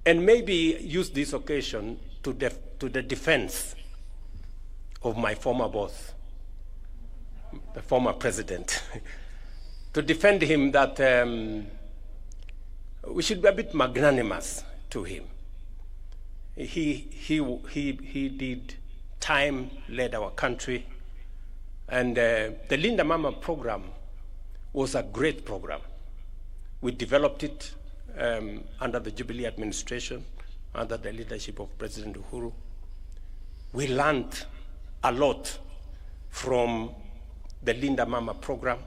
and maybe use this occasion to the defense of my former boss, the former president, to defend him that we should be a bit magnanimous to him. He did time, led our country, and the Linda Mama program was a great program. We developed it under the Jubilee administration, under the leadership of President Uhuru. We learned a lot from the Linda Mama program.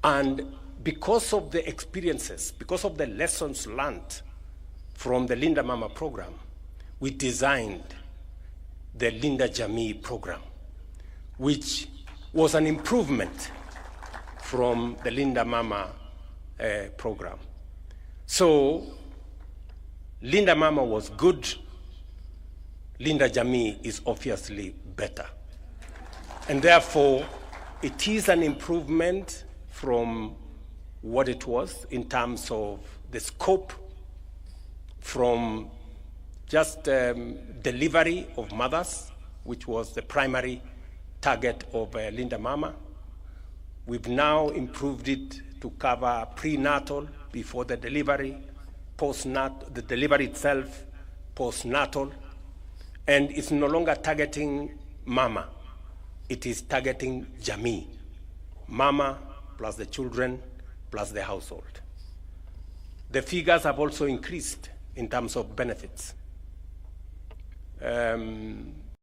And because of the experiences, because of the lessons learned from the Linda Mama program, we designed the Linda Jamii program, which was an improvement from the Linda Mama program. So Linda Mama was good. Linda Jamii is obviously better. And therefore, it is an improvement from what it was in terms of the scope, from just delivery of mothers, which was the primary target of Linda Mama. We've now improved it to cover prenatal, before the delivery, postnatal, the delivery itself, postnatal, and it's no longer targeting Mama. It is targeting Jamii, Mama plus the children plus the household. The figures have also increased in terms of benefits.